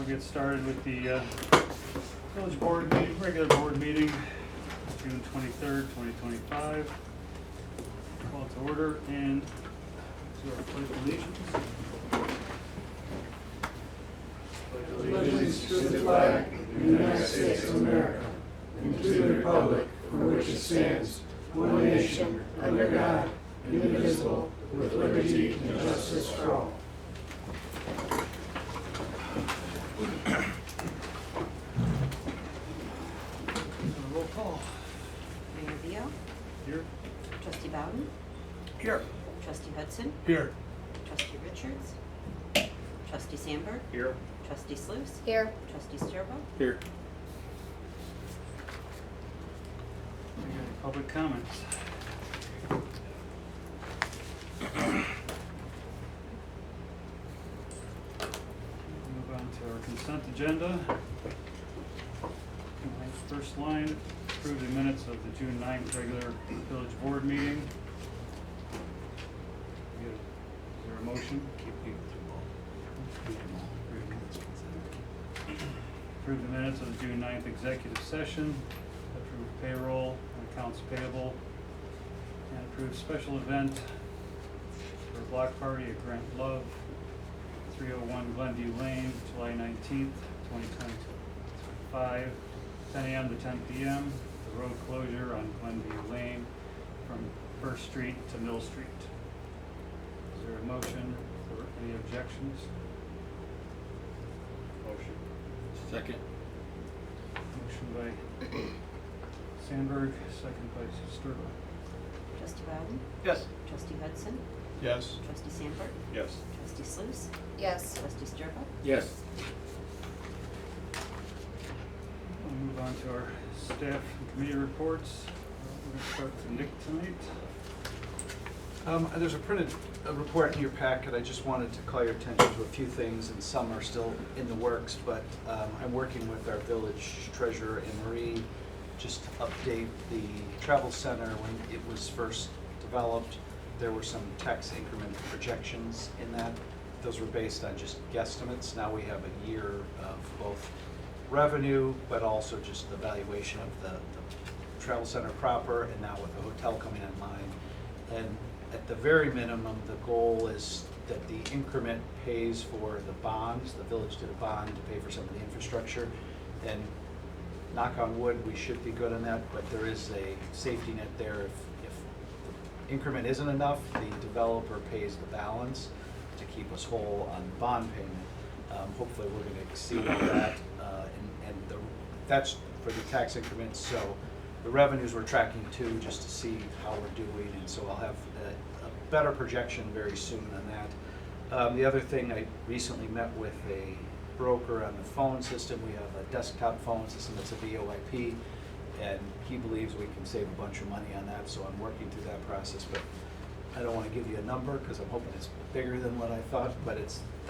get started with the village board meeting, regular board meeting, June 23rd, 2025. Call to order and to our pledge of allegiance. Allegiance to the flag of the United States of America and to the republic for which it stands, one nation, under God, indivisible, with liberty and justice for all. Roll call. Mayor Vio, Here. Trustee Bowden, Here. Trustee Hudson, Here. Trustee Richards, Trustee Sandberg, Here. Trustee Sluse, Here. Trustee Sturba, Here. Any public comments? Move on to our consent agenda. First line, approve the minutes of the June 9th regular village board meeting. Is there a motion? Approve the minutes of the June 9th executive session, approve payroll and accounts payable, and approve special event for a block party at Grant Love, 301 Glenview Lane, July 19th, 2025, 10 a.m. to 10 p.m. The road closure on Glenview Lane from First Street to Mill Street. Is there a motion or any objections? Motion. Second. Motion by Sandberg, second by Sturba. Trustee Bowden, Yes. Trustee Hudson, Yes. Trustee Sandberg, Yes. Trustee Sluse, Yes. Trustee Sturba, Yes. We'll move on to our staff and committee reports. We're going to start with Nick tonight. There's a printed report in your packet. I just wanted to call your attention to a few things, and some are still in the works, but I'm working with our village treasurer, Anne Marie, just to update the travel center. When it was first developed, there were some tax increment projections in that. Those were based on just guesstimates. Now we have a year of both revenue, but also just the valuation of the travel center proper, and now with the hotel coming online. And at the very minimum, the goal is that the increment pays for the bonds. The village did a bond to pay for some of the infrastructure. And knock on wood, we should be good on that, but there is a safety net there. If the increment isn't enough, the developer pays the balance to keep us whole on the bond payment. Hopefully, we're going to exceed that, that's for the tax increments. So the revenues we're tracking too, just to see how we're doing, and so I'll have a better projection very soon on that. The other thing, I recently met with a broker on the phone system. We have a desktop phone system that's a VoIP, and he believes we can save a bunch of money on that, so I'm working through that process, but I don't want to give you a number because I'm hoping it's bigger than what I thought, but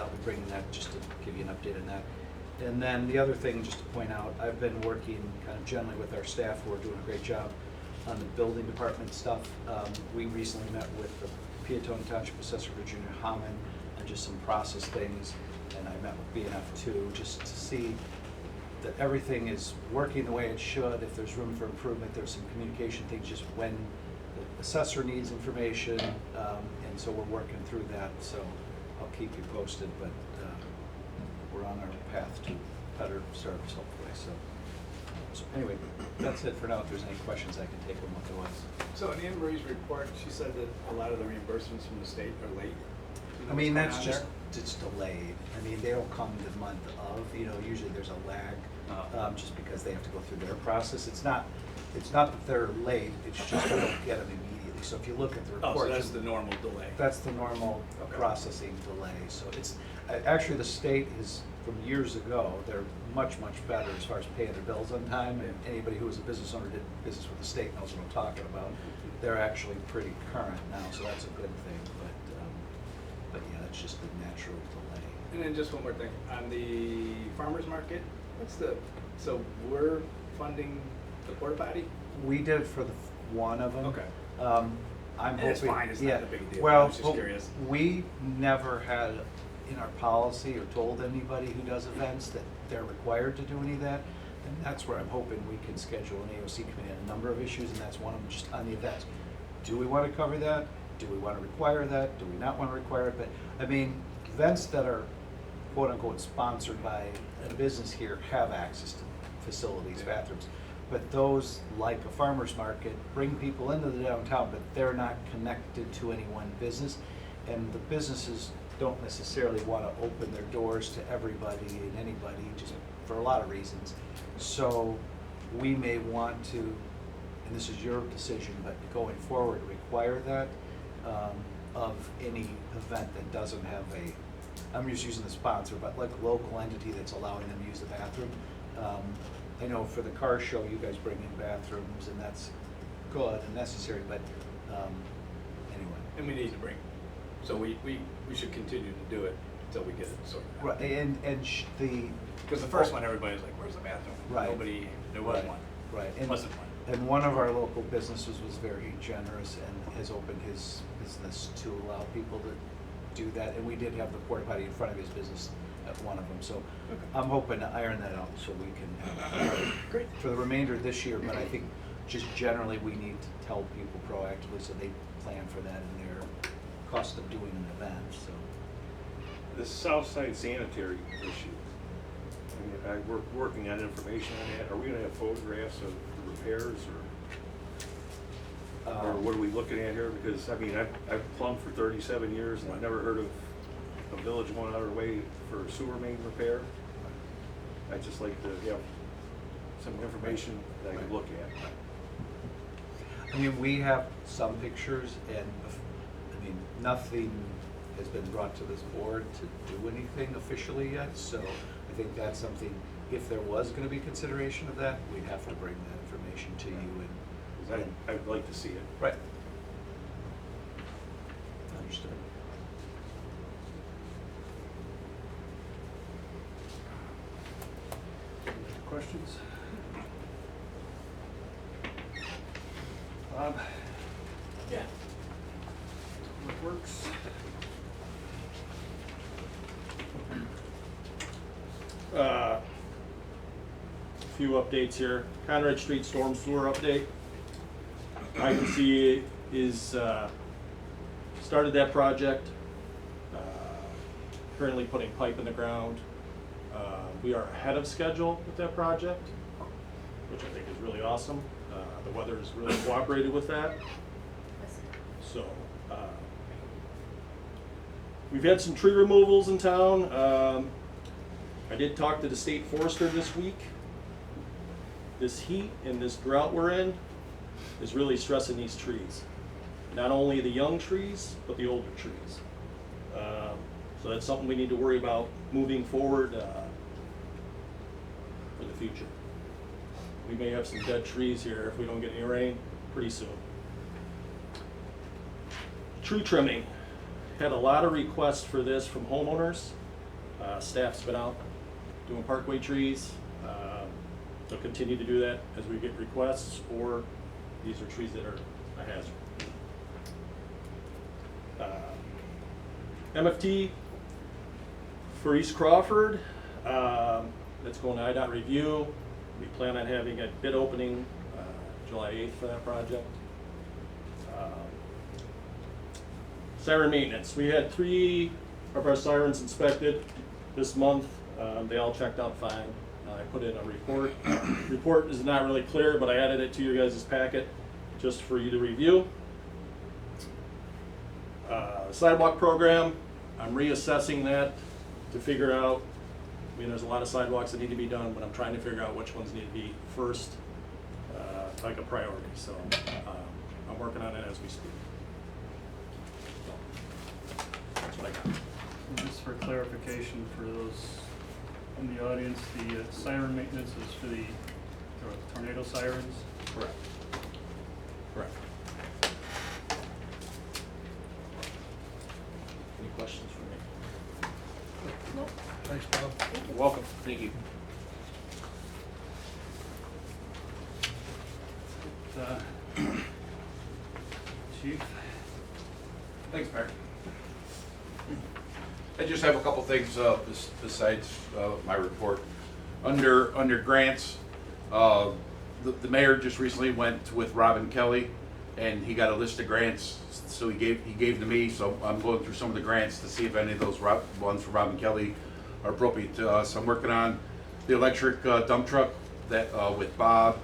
I'll be bringing that just to give you an update on that. And then the other thing, just to point out, I've been working kind of generally with our staff who are doing a great job on the building department stuff. We recently met with the Peatone Township Assessor Virginia Hammond on just some process things, and I met with BNF too, just to see that everything is working the way it should. If there's room for improvement, there's some communication things, just when the assessor needs information, and so we're working through that. So I'll keep you posted, but we're on our path to better service, hopefully. So anyway, that's it for now. If there's any questions, I can take them otherwise. So in Anne Marie's report, she said that a lot of the reimbursements from the state are late. I mean, that's just, it's delayed. I mean, they'll come the month of, usually there's a lag, just because they have to go through their process. It's not that they're late, it's just we don't get them immediately. So if you look at the report. Oh, so that's the normal delay. That's the normal processing delay. So it's, actually the state is, from years ago, they're much, much better as far as paying their bills on time. And anybody who was a business owner did business with the state knows what I'm talking about. They're actually pretty current now, so that's a good thing. But yeah, it's just the natural delay. And then just one more thing, on the farmer's market, so we're funding the porta potty? We did for the one of them. Okay. I'm And it's hoping. fine, it's yeah. not a big deal. I Well, was just curious. we never had in our policy or told anybody who does events that they're required to do any of that. And that's where I'm hoping we can schedule an AOC committee on a number of issues, and that's one of them, just on the events. Do we want to cover that? Do we want to require that? Do we not want to require it? But, I mean, events that are quote-unquote sponsored by a business here have access to facilities, bathrooms. But those, like a farmer's market, bring people into the downtown, but they're not connected to any one business. And the businesses don't necessarily want to open their doors to everybody and anybody, just for a lot of reasons. So we may want to, and this is your decision, but going forward, require that of any event that doesn't have a, I'm just using the sponsor, but like a local entity that's allowing them to use the bathroom. I know for the car show, you guys bring in bathrooms, and that's good and necessary, but anyway. And we need to bring, so we should continue to do it until we get it sorted out. Right, and the. Because the first one, everybody was like, where's the bathroom? Right. Nobody, there was Right. one. Right. There wasn't one. And one of our local businesses was very generous and has opened his business to allow people to do that. And we did have the porta potty in front of his business at one of them. So I'm hoping to iron that out so we can, Great. for the remainder of this year. But I think just generally we need to tell people proactively so they plan for that in their cost of doing an event, so. The south side sanitary issue, I mean, we're working on information on that. Are we gonna have photographs of the repairs, or what are we looking at here? Because, I mean, I've plumbed for 37 years, and I've never heard of a village going out of their way for sewer main repair. I'd just like to have some information that I could look at. I mean, we have some pictures, and, I mean, nothing has been brought to this board to do anything officially yet, so I think that's something, if there was gonna be consideration of that, we'd have to bring that information to you and. 'Cause I'd like to see it. Right. Understood. Questions? Bob? Yeah. What works? Few updates here. Conrad Street storm sewer update. I can see is started that project. Currently putting pipe in the ground. We are ahead of schedule with that project, which I think is really awesome. The weather has really cooperated with that. So we've had some tree removals in town. I did talk to the state forester this week. This heat and this drought we're in is really stressing these trees. Not only the young trees, but the older trees. So that's something we need to worry about moving forward for the future. We may have some dead trees here if we don't get any rain pretty soon. Tree trimming. Had a lot of requests for this from homeowners. Staff's been out doing parkway trees. They'll continue to do that as we get requests, or these are trees that are a hazard. MFT for East Crawford, that's going to IDOT review. We plan on having a bid opening July 8th for that project. Siren maintenance. We had 3 of our sirens inspected this month. They all checked out fine. I put in a report. Report is not really clear, but I added it to your guys' packet just for you to review. Sidewalk program, I'm reassessing that to figure out, I mean, there's a lot of sidewalks that need to be done, but I'm trying to figure out which ones need to be first, like a priority. So I'm working on it as we speak. So, that's what I got. And just for clarification for those in the audience, the siren maintenance is for the tornado sirens? Correct. Correct. Any questions for me? Nope. Thanks, Bob. You're welcome. Thank you. Chief? Thanks, Mark. I just just have a couple things besides my report. Under grants, the mayor just recently went with Robin Kelly, and he got a list of grants. So he gave to me. So I'm going through some of the grants to see if any of those ones from Robin Kelly are appropriate to us. I'm working on the electric dump truck that with Bob,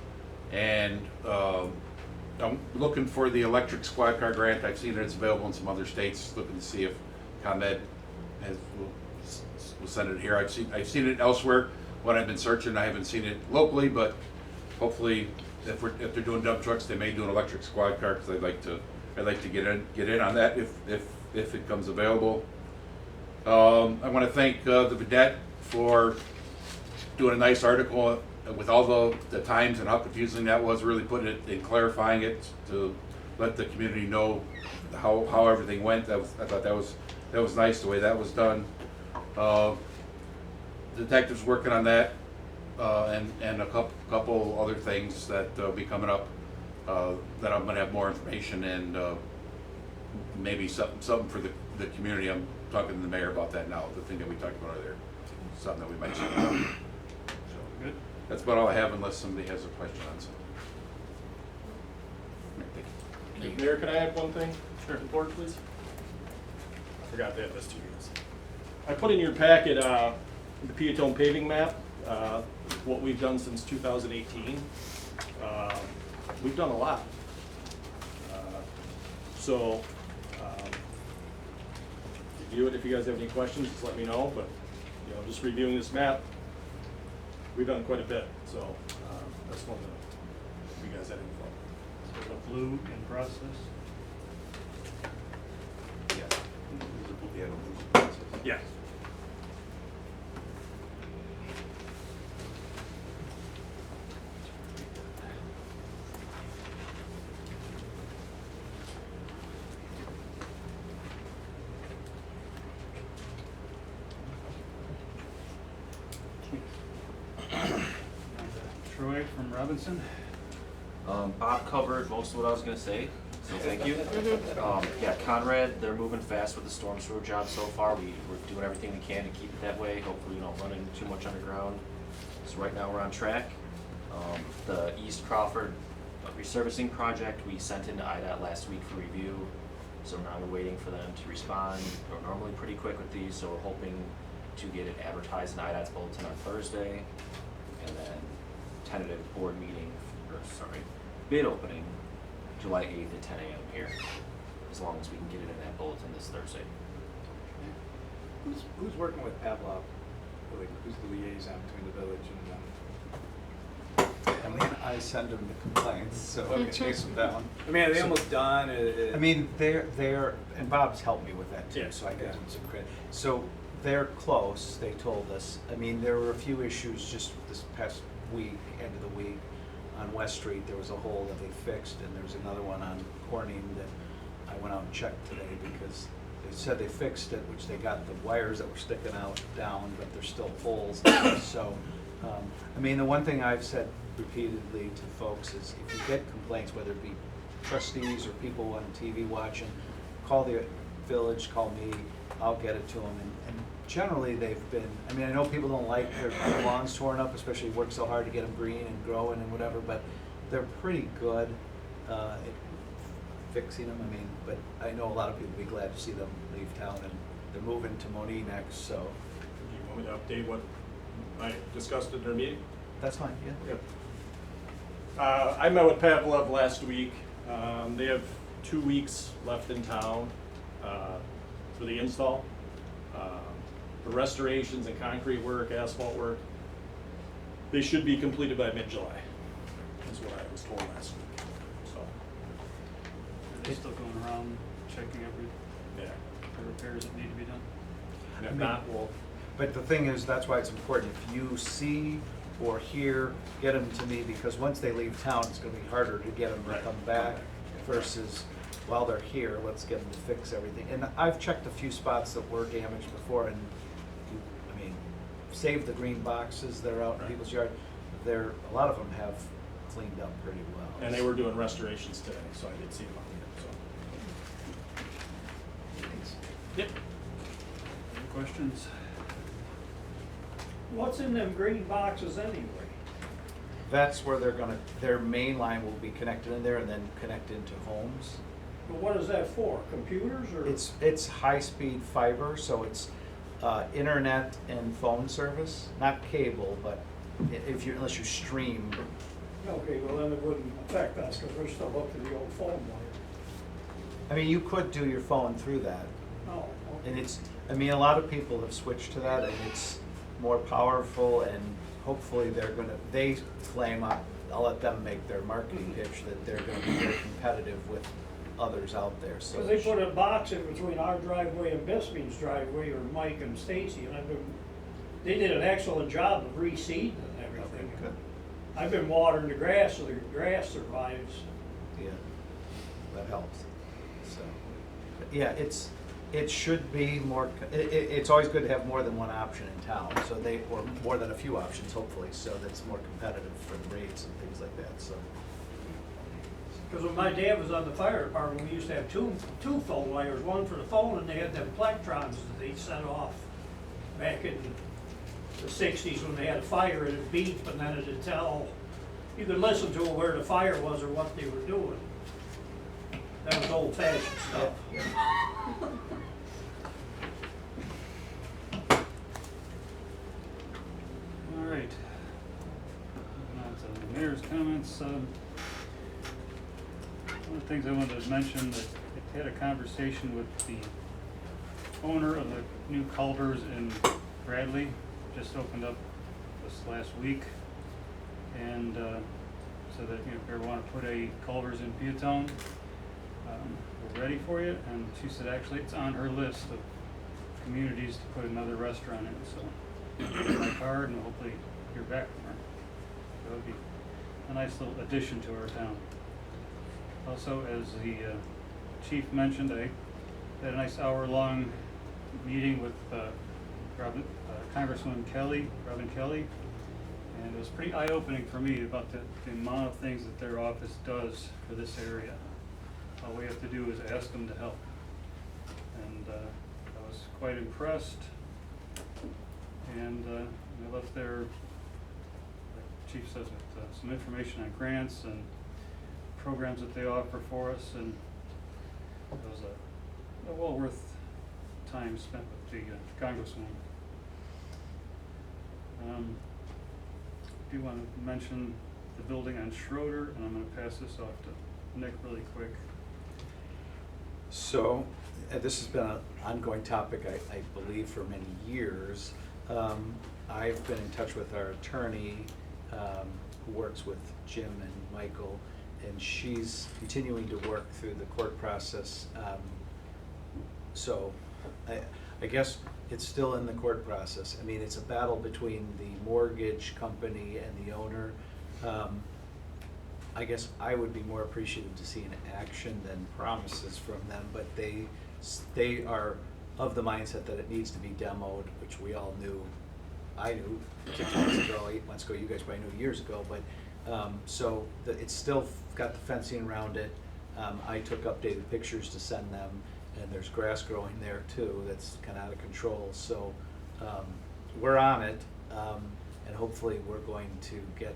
and I'm looking for the electric squad car grant. I've seen it's available in some other states. Looking to see if ComEd will send it here. I've seen it elsewhere when I've been searching. I haven't seen it locally, but hopefully, if they're doing dump trucks, they may do an electric squad car, because I'd like to get in on that if it comes available. I want to thank the Vedette for doing a nice article with all the times and how confusing that was, really putting it and clarifying it to let the community know how everything went. I thought that was nice the way that was done. Detectives working on that, and a couple other things that will be coming up that I'm going to have more information and maybe something for the community. I'm talking to the mayor about that now. The thing that we talked about earlier, something that we might see. So Good. that's about all I have, unless somebody has a question on something. Thank you. Mayor, can I add one thing? Sure. To the board, please? I forgot to add this to you guys. I put in your packet the Peatone paving map, what we've done since 2018. We've done a lot. So, review it. If you guys have any questions, just let me know. But, just reviewing this map, we've done quite a bit. So, that's one that you guys had info. So the blue in process. Yeah. Troy from Robinson. Bob covered most of what I was gonna say, so thank you. Yeah, Conrad, they're moving fast with the storm sewer job so far. We're doing everything we can to keep it that way. Hopefully we don't run into too much underground. So right now we're on track. The East Crawford resurfacing project, we sent into IDOT last week for review. So now we're waiting for them to respond. We're normally pretty quick with these, so we're hoping to get it advertised in IDOT's bulletin on Thursday. And then tentative board meeting, bid opening, July 8th at 10 a.m. here, as long as we can get it in that bulletin this Thursday. Who's working with Pavlov? Like, who's the liaison between the village and them? I mean, I send them the complaints, so Okay. chase them down. I mean, are they So- almost done? I mean, they're, and Bob's helped me with that too, Yeah. so I give Yeah. him some credit. So they're close, they told us. I mean, there were a few issues just this past week, end of the week, on West Street. There was a hole that they fixed, and there was another one on Corning that I went out and checked today because they said they fixed it, which they got the wires that were sticking out down, but there's still holes. So, I mean, the one thing I've said repeatedly to folks is if you get complaints, whether it be trustees or people on TV watching, call the village, call me, I'll get it to them. And generally they've been, I mean, I know people don't like their lawns torn up, especially work so hard to get them green and growing and whatever, but they're pretty good at fixing them. I mean, but I know a lot of people will be glad to see them leave town, and they're moving to Moni next, so Do you want me to update what I discussed at their meeting? that's fine, yeah. I met with Pavlov last week. They have 2 weeks left in town for the install. The restorations and concrete work, asphalt work, they should be completed by mid-July, is what I was told last week. So, Are they still going around checking yeah. the repairs that need to be done? And if not, we'll, But the thing is, that's why it's important, if you see or hear, get them to me, because once they leave town, it's gonna be harder to get them to Right. come back versus while they're here, let's get them to fix everything. And I've checked a few spots that were damaged before, and I mean, save the green boxes that are out in Right. people's yard, a lot of them have cleaned up pretty well. and they were doing restorations today, so I did see them out here, so. Yep. Any questions? What's in them green boxes anyway? That's where their main line will be connected in there and then connect into homes. But what is that for? Computers or? It's high-speed fiber, so it's internet and phone service, not cable, but unless you stream. Okay, well then it wouldn't affect us because we're still up to the old phone wire. I mean, you could do your phone through that. Oh, And okay. a lot of people have switched to that, and it's more powerful, and hopefully they claim, I'll let them make their marketing pitch, that they're gonna be very competitive with others out there, so. Because they put a box in between our driveway and Bisping's driveway, or Mike and Stacy, and they did an excellent job of reseeding and everything. Good. I've been watering the grass, so the grass survives. Yeah, that helps, so. But yeah, it should be more, it's always good to have more than one option in town, so or more than a few options, hopefully, so that's more competitive for the rates and things like that, so. Because when my dad was on the fire department, we used to have two phone wires, one for the phone, and they had them plectrons that they set off back in the 60s when they had a fire, and it beeped, and then it'd tell, you could listen to where the fire was or what they were doing. That was old-fashioned stuff. All right. Moving on to the mayor's comments. One of the things I wanted to mention, that I had a conversation with the owner of the new Culvers in Bradley, just opened up this last week. And so that, you know, if you ever want to put a Culvers in Peatone, we're ready for you. And she said actually it's on her list of communities to put another restaurant in, so my card and hopefully hear back from her. That would be a nice little addition to our town. Also, as the chief mentioned, I had a nice hour-long meeting with Congresswoman Robin Kelly, and it was pretty eye-opening for me about the amount of things that their office does for this area. All we have to do is ask them to help, and I was quite impressed. And I left there, like the chief says, with some information on grants and programs that they offer for us, and it was a well worth time spent with the Congresswoman. I do want to mention the building on Schroeder, and I'm going to pass this off to Nick really quick. So, this has been an ongoing topic, I believe, for many years. I've been in touch with our attorney, who works with Jim and Michael, and she's continuing to work through the court process. So, I guess it's still in the court process. I mean, it's a battle between the mortgage company and the owner. I guess I would be more appreciative to see an action than promises from them, but they are of the mindset that it needs to be demoed, which we all knew. I knew 6 months ago, 8 months ago, you guys probably knew years ago, but so it's still got the fencing around it. I took updated pictures to send them, and there's grass growing there too that's kind of out of control. So we're on it, and hopefully we're going to get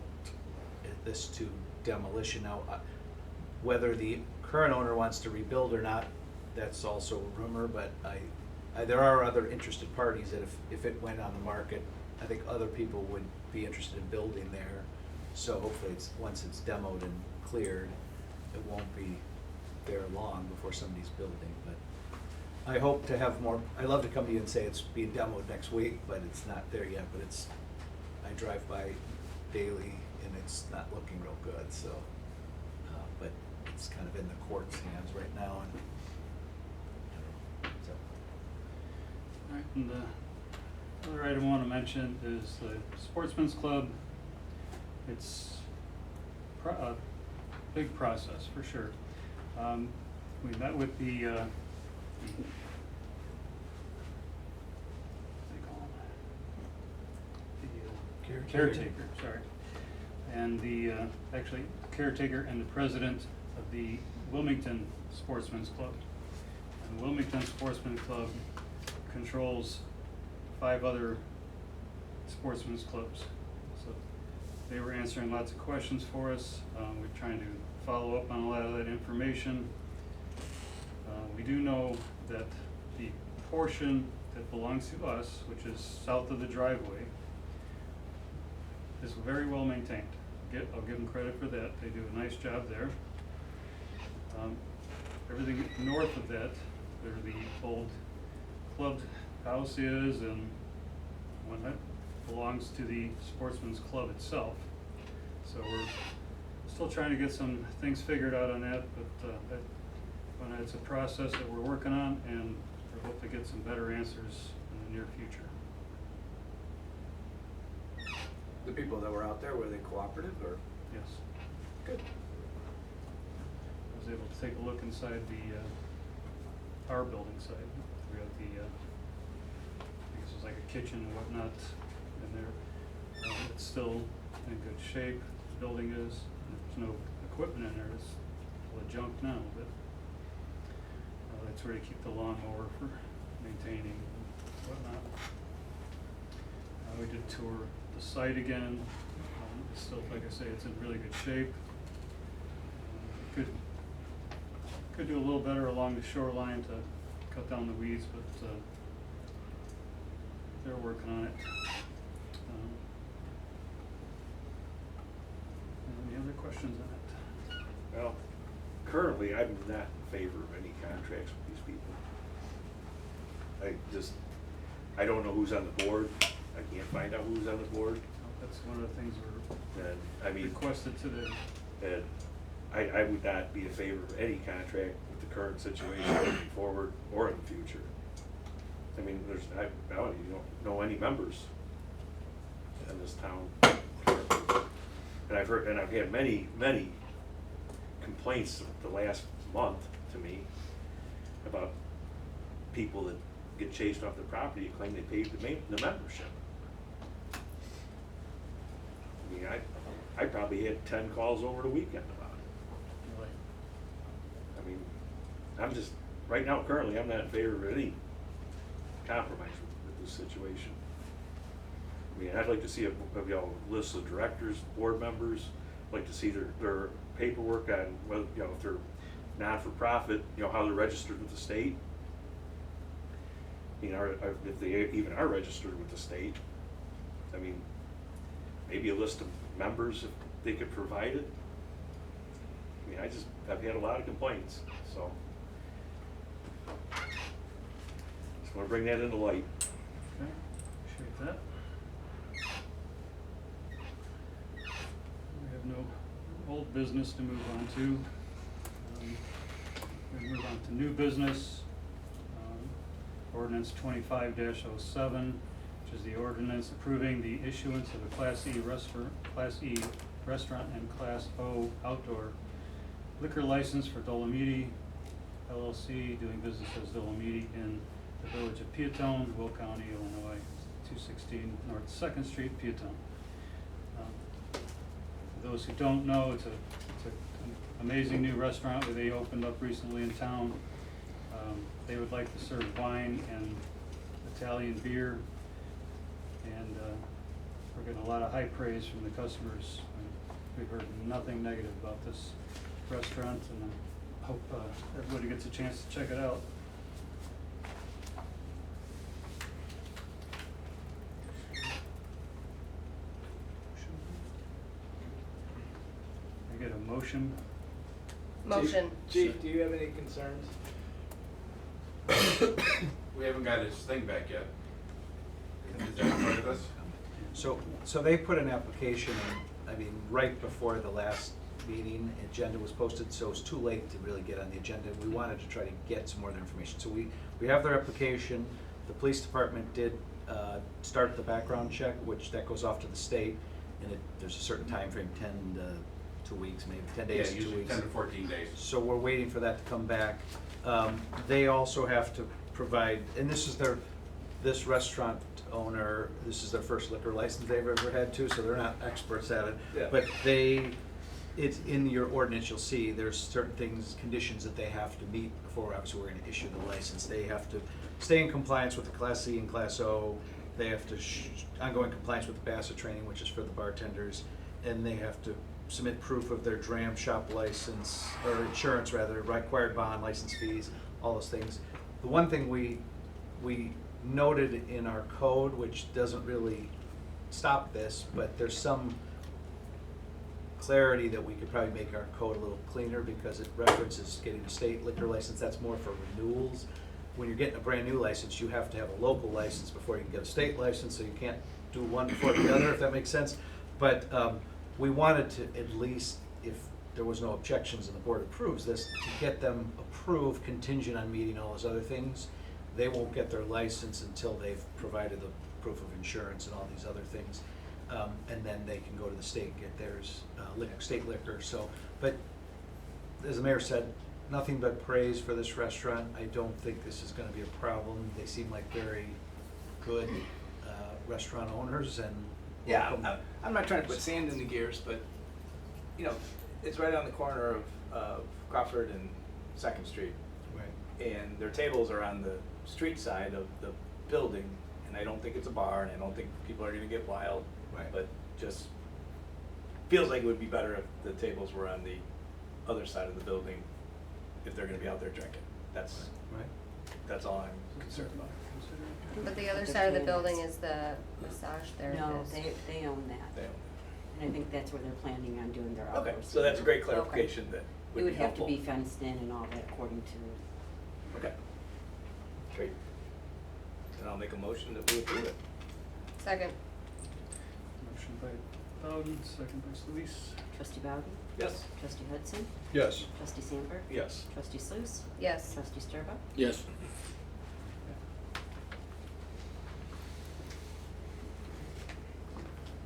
this to demolition. Now, whether the current owner wants to rebuild or not, that's also a rumor, but there are other interested parties that if it went on the market, I think other people would be interested in building there. So hopefully once it's demoed and cleared, it won't be there long before somebody's building. But I hope to have more. I'd love to come to you and say it's being demoed next week, but it's not there yet. But I drive by daily and it's not looking real good. So, but it's kind of in the court's hands right now. And I don't know. So. All right, and the other item I want to mention is the Sportsman's Club. It's a big process for sure. We met with the caretaker, sorry, and the actually caretaker and the president of the Wilmington Sportsman's Club. And the Wilmington Sportsman's Club controls 5 other sportsmen's clubs. So they were answering lots of questions for us. We're trying to follow up on a lot of that information. We do know that the portion that belongs to us, which is south of the driveway, is very well maintained. I'll give them credit for that. They do a nice job there. Everything north of that, where the old club house is and whatnot, belongs to the Sportsman's Club itself. So we're still trying to get some things figured out on that, but it's a process that we're working on, and we hope to get some better answers in the near future. The people that were out there, were they cooperative or? Yes. Good. I was able to take a look inside the our building side. We got the I guess it's like a kitchen and whatnot in there. It's still in good shape. The building is. There's no equipment in there. It's full of junk now, but that's where you keep the lawnmower for maintaining and whatnot. We did tour the site again. It's still, like I say, it's in really good shape. Could do a little better along the shoreline to cut down the weeds, but they're working on it. Any other questions on it? Well, currently, I'm not in favor of any contracts with these people. I don't know who's on the board. I can't find out who's on the board. That's one of the things we're And I mean, requested today. and I would not be in favor of any contract with the current situation moving forward or in the future. I mean, I don't even know any members in this town. And I've had many complaints the last month to me about people that get chased off the property and claim they paid the membership. I mean, I probably had 10 calls over the weekend about it. Really. I mean, I'm just, right now, currently, I'm not in favor of any compromise with this situation. I mean, I'd like to see a list of directors, board members. I'd like to see their paperwork on whether, if they're non-for-profit, how they're registered with the state. If they even are registered with the state. I mean, maybe a list of members if they could provide it. I mean, I've had a lot of complaints, so. Just wanna bring that into light. Okay, appreciate that. We have no old business to move on to. We move on to new business. Ordinance 25-07, which is the ordinance approving the issuance of a Class E restaurant and Class O outdoor liquor license for Dolomiti LLC, doing business as Dolomiti in the village of Peatone, Will County, Illinois, 216 North 2nd Street, Peatone. For those who don't know, it's an amazing new restaurant that they opened up recently in town. They would like to serve wine and Italian beer, and we're getting a lot of high praise from the customers. We've heard nothing negative about this restaurant, and I hope everybody gets a chance to check it out. I get a motion. Motion. Chief, do you have any concerns? We haven't got his thing back yet. Is that part of this? So they put an application in, I mean, right before the last meeting, agenda was posted, so it's too late to really get on the agenda. We wanted to try to get some more information. So we have their application. The police department did start the background check, which that goes off to the state, and there's a certain time frame, 10 to 2 weeks, maybe 10 days to 2 usually weeks. 10 to 14 days. So we're waiting for that to come back. They also have to provide, and this restaurant owner, this is their first liquor license they've ever had too, so they're not experts at it. Yeah. But it's in your ordinance, you'll see, there's certain things, conditions that they have to meet before obviously we're gonna issue the license. They have to stay in compliance with the Class C and Class O. they have to ongoing compliance with the BASA training, which is for the bartenders, and they have to submit proof of their dram shop license, or insurance rather, required bond, license fees, all those things. The one thing we noted in our code, which doesn't really stop this, but there's some clarity that we could probably make our code a little cleaner, because it references getting a state liquor license. That's more for renewals. When you're getting a brand new license, you have to have a local license before you can get a state license, so you can't do one before the other, if that makes sense. But we wanted to at least, if there was no objections and the board approves this, to get them approved contingent on meeting all those other things. They won't get their license until they've provided the proof of insurance and all these other things. And then they can go to the state and get theirs, state liquor. So, but as the mayor said, nothing but praise for this restaurant. I don't think this is gonna be a problem. They seem like very good restaurant owners, and Yeah, welcome. I'm not trying to put sand in the gears, but, you know, it's right on the corner of Crawford and Second Street. Right. And their tables are on the street side of the building, and I don't think it's a bar, and I don't think people are gonna get wild. Right. But just feels like it would be better if the tables were on the other side of the building, if they're gonna be out there drinking. Right. That's all I'm concerned about. But the other side of the building is the massage therapist. No, they own that. They And I think that's where they're planning on doing their Okay, outdoor. so that's a great seating. clarification that It would would be have to helpful. be fenced in and all that according to, Okay, great. Then I'll make a motion that we approve it. Second. Motion by Bowden, second by Solis. trustee Bowden, Yes. trustee Hudson, Yes. trustee Sandberg. Yes. Trustee Sluse, Yes. trustee Sturba. Yes.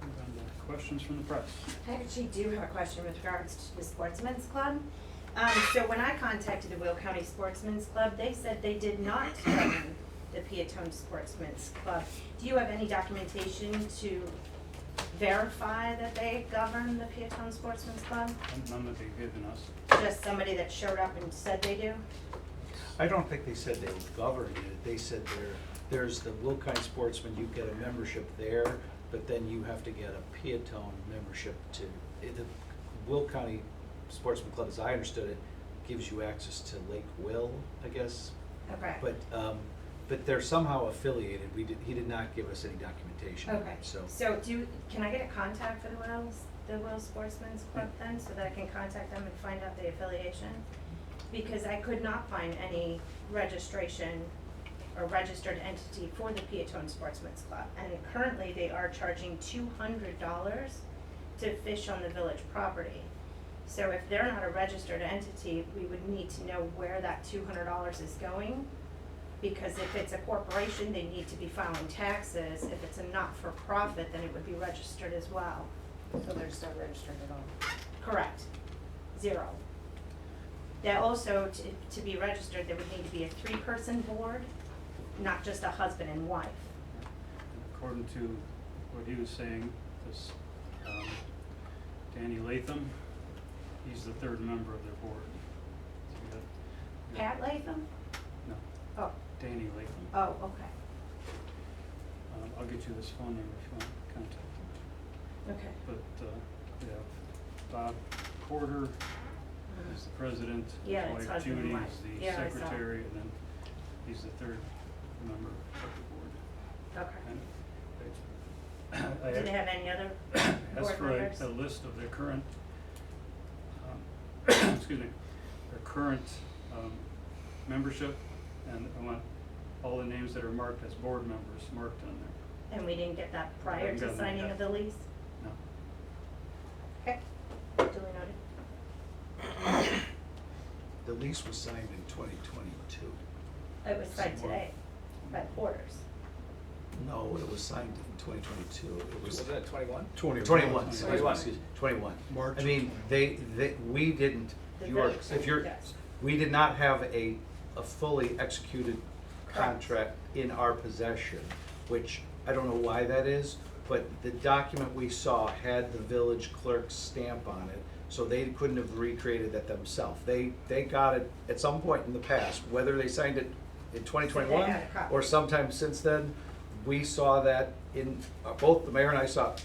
Move on to questions from the press. I actually do have a question with regards to the Sportsman's Club. So when I contacted the Will County Sportsman's Club, they said they did not govern the Peatone Sportsman's Club. Do you have any documentation to verify that they govern the Peatone Sportsman's Club? None that they've given us. Just somebody that showed up and said they do? I don't think they said they governed it. They said there's the Will County Sportsman, you get a membership there, but then you have to get a Peatone membership the Will County Sportsman Club, as I understood it, gives you access to Lake Will, I guess. Okay. But they're somehow affiliated. He did not give us any documentation. Okay, So, so can I get a contact for the Will Sportsman's Club then, so that I can contact them and find out the affiliation? Because I could not find any registration or registered entity for the Peatone Sportsman's Club. And currently, they are charging $200 to fish on the village property. So if they're not a registered entity, we would need to know where that $200 is going. Because if it's a corporation, they need to be filing taxes. If it's a not-for-profit, then it would be registered as well. So they're just not registered at all. Correct. 0. That also, to be registered, there would need to be a 3-person board, not just a husband and wife. And according to what he was saying, this Danny Latham, he's the third member of their board. So we got- Pat Latham? No, Oh, Danny Latham. oh, okay, I'll get you his phone number if you want to contact him. okay. But we have Bob Porter is the president, his Yeah, it's wife husband and Judy wife. is the Yeah, I saw. secretary, and then he's the third member of the board. Okay. And Do they have any other As board for members? a list of their current, excuse me, their current membership, and I want all the names that are marked as board members marked on there. And we didn't get that prior haven't to gotten that signing yet. of the lease? No. Okay, duly noted. the lease was signed in 2022. It was signed Somewhere. today by Porters. No, it was signed in 2022. It was Was that 21? 21. 21. Excuse me, 21. March I mean, we didn't, The you are, village if you're, yes. we did not have a fully executed Correct. contract in our possession, which I don't know why that is, but the document we saw had the village clerk's stamp on it, so they couldn't have recreated that themselves. They got it at some point in the past, whether they signed it in 2021 had a copy. or sometime since then, we saw that in, both the mayor and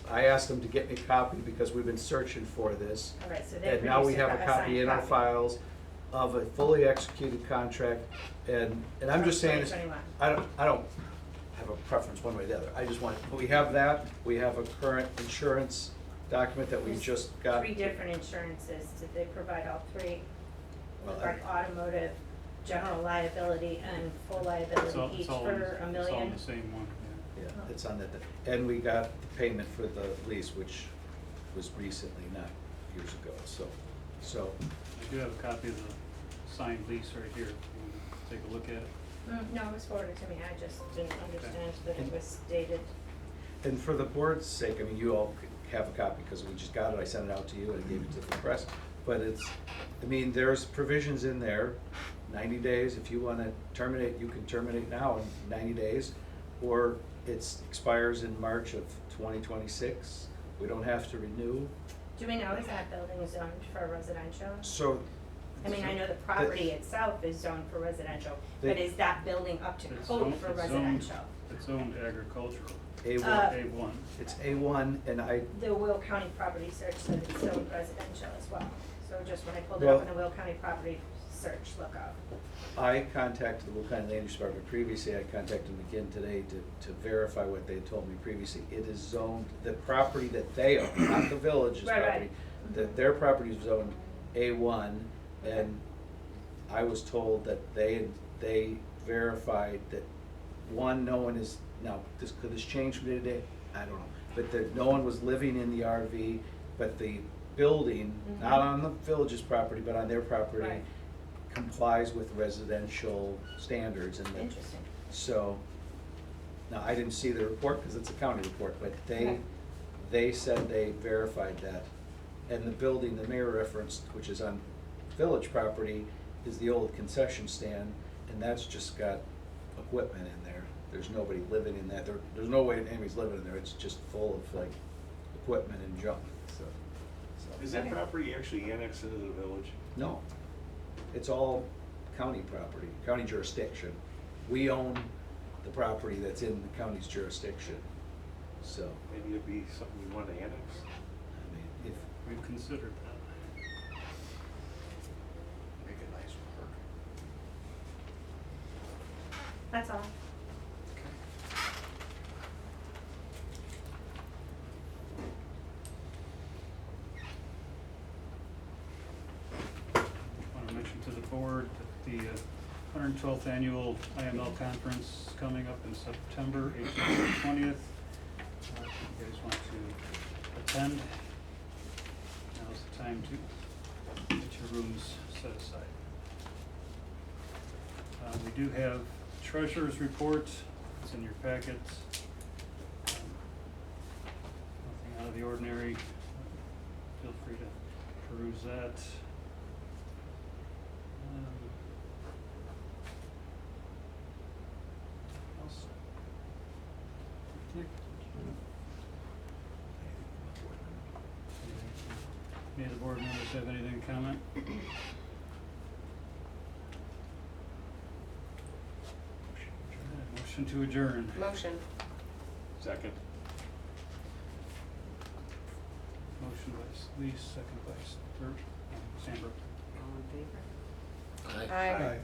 I asked them to get me a copy because we've been searching for this. All right, so they And now we produced have a signed copy in our files of a fully executed contract, and I'm just saying this, 2021. I don't have a preference one way or the other, I just want, we have that, we have a current insurance document that we There's just got. 3 different insurances. Did they provide all 3? Well, Like automotive, general liability, and full It's liability, all, each it's all, for in- $1 it's all in million? the same one, yeah. Yeah, it's on that, and we got the payment for the lease, which was recently, not years ago, so, I do have a copy of the signed lease right here, if you want to take a look at it. No, it was forwarded to me, I just didn't understand that it was stated. and for the board's sake, I mean, you all could have a copy, because we just got it, I sent it out to you and gave it to the press, but it's, I mean, there's provisions in there, 90 days, if you wanna terminate, you can terminate now in 90 days, or it expires in March of 2026, we don't have to renew, Do we know is that building zoned for residential? so. I mean, I know the property itself is zoned for residential, but They- is that building up to It's code zoned- for it's zoned- residential? It's zoned agricultural, A1, A1. it's A1, and I, The Will County property search said it's zoned residential as well, so just when I pulled it Well- up in the Will County property search lookup. I contacted the Will County Land Use Department previously, I contacted them again today to verify what they had told me previously. It is zoned, the property that they own, not the village's Right, right. property, that their property is zoned A1, and I was told that they verified that, one, no one is, now, could this change from day to day? I don't know, but that no one was living in the RV, but the building, not on the village's property, but on their property, Right. complies with residential standards, and that, Interesting. so, now, I didn't see the report, because it's a county report, but Okay. they said they verified that. And the building the mayor referenced, which is on village property, is the old concession stand, and that's just got equipment in there. There's nobody living in that, there's no way anybody's living in there, it's just full of like equipment and junk, so. Is that property actually annexed into the village? No, it's all county property, county jurisdiction. We own the property that's in the county's jurisdiction, so, Maybe it'd be something you want to annex? I mean, if, We've considered that. Make a nice park. That's all. I want to mention to the board that the 112th Annual IML Conference is coming up in September 18th and 20th. If you guys want to attend, now's the time to get your rooms set aside. We do have treasurer's report, it's in your packets. Nothing out of the ordinary, feel free to peruse that. Else? Nick? Any of the board members have anything to comment? Motion to adjourn. Motion. Second. Motion by Lee, second by Sandberg. All in favor? Aye. Aye.